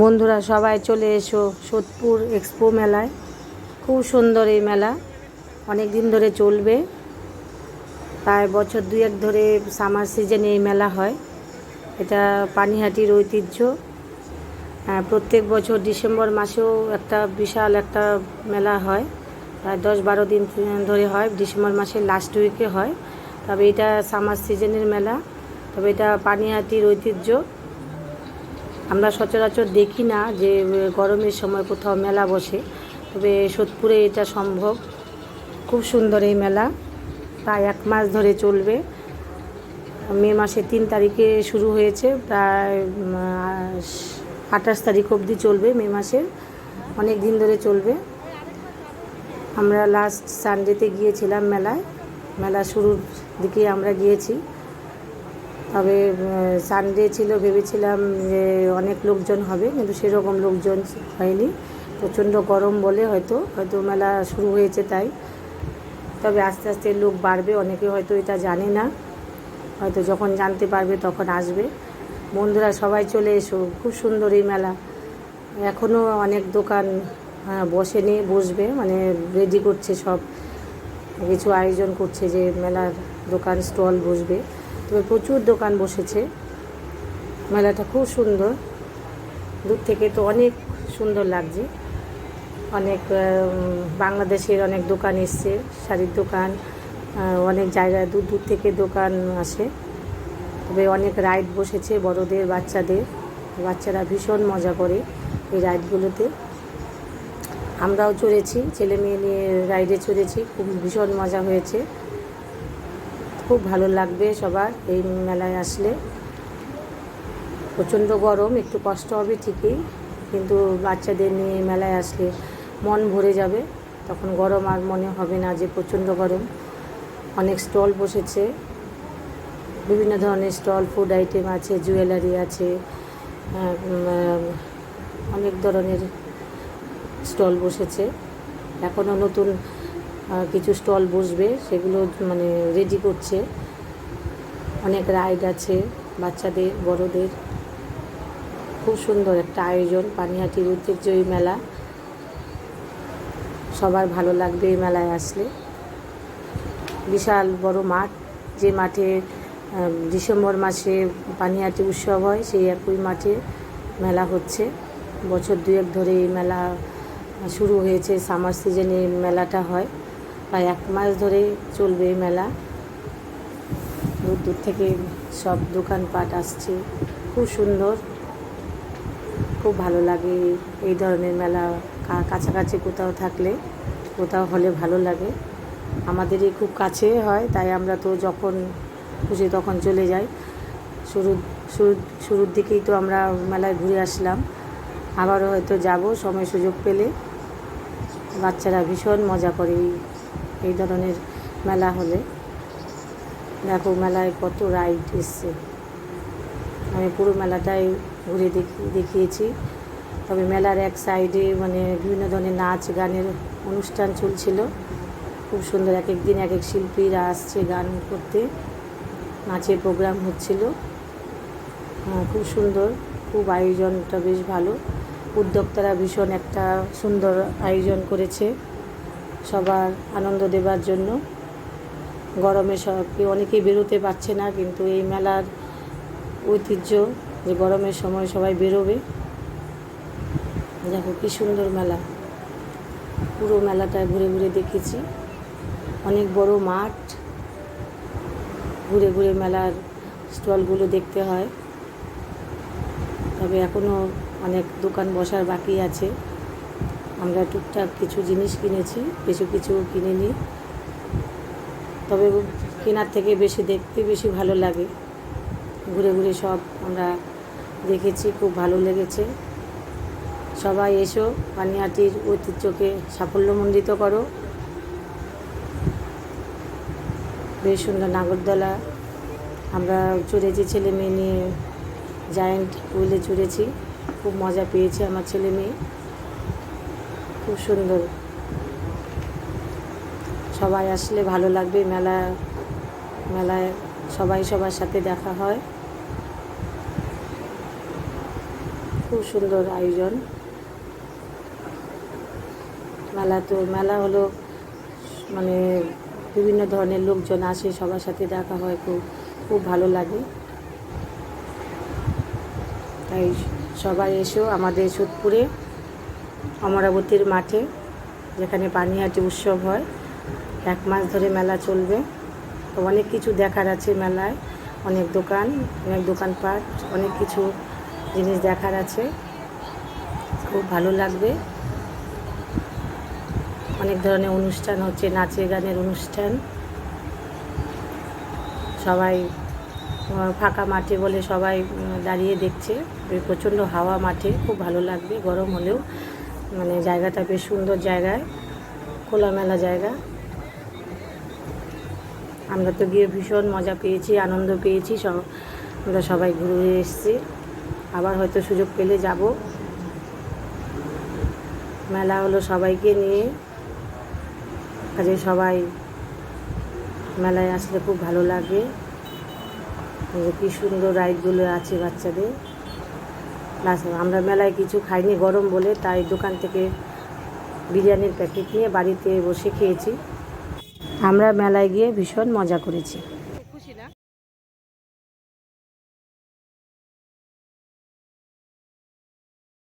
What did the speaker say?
বন্ধুরা সবাই চলে এসো সোদপুর এক্সপো মেলায়। খুব সুন্দর এই মেলা, অনেক দিন ধরে চলবে, প্রায় বছর দুয়েক ধরে সামার সিজনে এই মেলা হয়। এটা পানিহাটির ঐতিহ্য। প্রত্যেক বছর ডিসেম্বর মাসেও একটা বিশাল একটা মেলা হয়, প্রায় 10-12 দিন ধরে হয়, ডিসেম্বর মাসের লাস্ট উইকে হয়। তবে এটা সামার সিজনের মেলা, তবে এটা পানিহাটির ঐতিহ্য। আমরা সচরাচর দেখি না যে গরমের সময় কোথাও মেলা বসে, তবে সোদপুরে এটা সম্ভব। খুব সুন্দর এই মেলা, প্রায় 1 মাস ধরে চলবে। মে মাসের 3 তারিখে শুরু হয়েছে, প্রায় 28 তারিখ অবধি চলবে। মে মাসের অনেক দিন ধরে চলবে। আমরা লাস্ট সানডেতে গিয়েছিলাম মেলায়, মেলা শুরুর দিকে আমরা গিয়েছি। তবে সানডে ছিল, ভেবেছিলাম যে অনেক লোকজন হবে, কিন্তু সেরকম লোকজন হয়নি। প্রচণ্ড গরম বলে হয়তো মেলা শুরু হয়েছে তাই। তবে আস্তে আস্তে লোক বাড়বে, অনেকে হয়তো এটা জানে না, হয়তো যখন জানতে পারবে তখন আসবে। বন্ধুরা সবাই চলে এসো, খুব সুন্দর এই মেলা। এখনও অনেক দোকান বসেনি, বসবে, মানে রেডি করছে, সব কিছু আয়োজন করছে যে মেলার দোকান স্টল বসবে। তবে প্রচুর দোকান বসেছে, মেলাটা খুব সুন্দর। দূর থেকে তো অনেক সুন্দর লাগছে। অনেক বাংলাদেশের অনেক দোকান এসছে, শাড়ির দোকান, অনেক জায়গায় দূর দূর থেকে দোকান আসে। তবে অনেক রাইড বসেছে বড়দের বাচ্চাদের, বাচ্চারা ভীষণ মজা করে এই রাইডগুলোতে। আমরাও চড়েছি, ছেলে মেয়ে নিয়ে রাইডে চড়েছি, খুব ভীষণ মজা হয়েছে। খুব ভালো লাগবে সবার এই মেলায় আসলে। প্রচণ্ড গরম, একটু কষ্ট হবে ঠিকই, কিন্তু বাচ্চাদের নিয়ে মেলায় আসলে মন ভরে যাবে, তখন গরম আর মনে হবে না যে প্রচণ্ড গরম। অনেক স্টল বসেছে, বিভিন্ন ধরনের স্টল, ফুড আইটেম আছে, জুয়েলারি আছে, অনেক ধরনের স্টল বসেছে। এখনও নতুন কিছু স্টল বসবে, সেগুলো মানে রেডি করছে। অনেক রাইড আছে বাচ্চাদের বড়দের। খুব সুন্দর একটা আয়োজন, পানিহাটির ঐতিহ্যই মেলা। সবার ভালো লাগবে এই মেলায় আসলে। বিশাল বড় মাঠ, যে মাঠে ডিসেম্বর মাসে পানিহাটি উৎসব হয়, সেই একই মাঠে মেলা হচ্ছে। বছর দুয়েক ধরে এই মেলা শুরু হয়েছে, সামার সিজনে মেলাটা হয়, প্রায় 1 মাস ধরে চলবে এই মেলা। দূর দূর থেকে সব দোকানপাট আসছে, খুব সুন্দর, খুব ভালো লাগে এই ধরনের মেলা। কাছাকাছি কোথাও থাকলে, কোথাও হলে ভালো লাগে। আমাদেরই খুব কাছে হয়, তাই আমরা তো যখন খুশি তখন চলে যাই। শুরুর দিকেই তো আমরা মেলায় ঘুরে আসলাম, আবারও হয়তো যাব সময় সুযোগ পেলে। বাচ্চারা ভীষণ মজা করে এই ধরনের মেলা হলে। দেখো মেলায় কত রাইড এসছে, আমি পুরো মেলাটাই ঘুরে দেখিয়েছি। তবে মেলার এক সাইডে মানে বিভিন্ন ধরনের নাচ গানের অনুষ্ঠান চলছিল, খুব সুন্দর। এক এক দিন এক এক শিল্পীরা আসছে গান করতে, নাচের প্রোগ্রাম হচ্ছিল। খুব সুন্দর, খুব আয়োজনটা বেশ ভালো। উদ্যোক্তারা ভীষণ একটা সুন্দর আয়োজন করেছে সবার আনন্দ দেবার জন্য। গরমে অনেকেই বেরোতে পারছে না, কিন্তু এই মেলার ঐতিহ্য যে গরমের সময় সবাই বেরোবে। দেখো কী সুন্দর মেলা, পুরো মেলাটায় ঘুরে ঘুরে দেখেছি। অনেক বড় মাঠ, ঘুরে ঘুরে মেলার স্টলগুলো দেখতে হয়। তবে এখনও অনেক দোকান বসার বাকি আছে। আমরা টুকটাক কিছু জিনিস কিনেছি, কিছু কিনিনি। তবে কেনার থেকে বেশি দেখতে বেশি ভালো লাগে। ঘুরে ঘুরে সব আমরা দেখেছি, খুব ভালো লেগেছে। সবাই এসো, পানিহাটির ঐতিহ্যকে সাফল্যমণ্ডিত করো। বেশ সুন্দর নাগরদোলা আমরা চড়েছি, ছেলে মেয়ে নিয়ে জায়ান্ট হুইলে চড়েছি, খুব মজা পেয়েছে আমার ছেলে মেয়ে। খুব সুন্দর, সবাই আসলে ভালো লাগবে। মেলায় সবাই সবার সাথে দেখা হয়। খুব সুন্দর আয়োজন। মেলা হলো মানে বিভিন্ন ধরনের লোকজন আসে, সবার সাথে দেখা হয়, খুব খুব ভালো লাগে। তাই সবাই এসেও আমাদের সোদপুরে অমরাবতীর মাঠে, যেখানে পানিহাটি উৎসব হয়, 1 মাস ধরে মেলা চলবে। তো অনেক কিছু দেখার আছে মেলায়, অনেক দোকান, অনেক দোকানপাট, অনেক কিছু জিনিস দেখার আছে, খুব ভালো লাগবে। অনেক ধরনের অনুষ্ঠান হচ্ছে, নাচের গানের অনুষ্ঠান। সবাই ফাঁকা মাঠে বলে সবাই দাঁড়িয়ে দেখছে। প্রচণ্ড হাওয়া মাঠে, খুব ভালো লাগবে গরম হলেও। মানে জায়গাটা বেশ সুন্দর জায়গায়, খোলামেলা জায়গা। আমরা তো গিয়ে ভীষণ মজা পেয়েছি, আনন্দ পেয়েছি। আমরা সবাই ঘুরে এসেছি, আবার হয়তো সুযোগ পেলে যাব। মেলা হলো সবাইকে নিয়ে, কাজে সবাই মেলায় আসলে খুব ভালো লাগে। কী সুন্দর রাইডগুলো আছে বাচ্চাদের। আমরা মেলায় কিছু খাইনি গরম বলে, তাই দোকান থেকে বিরিয়ানির প্যাকেট নিয়ে বাড়িতে বসে খেয়েছি। আমরা মেলায় গিয়ে ভীষণ মজা করেছি।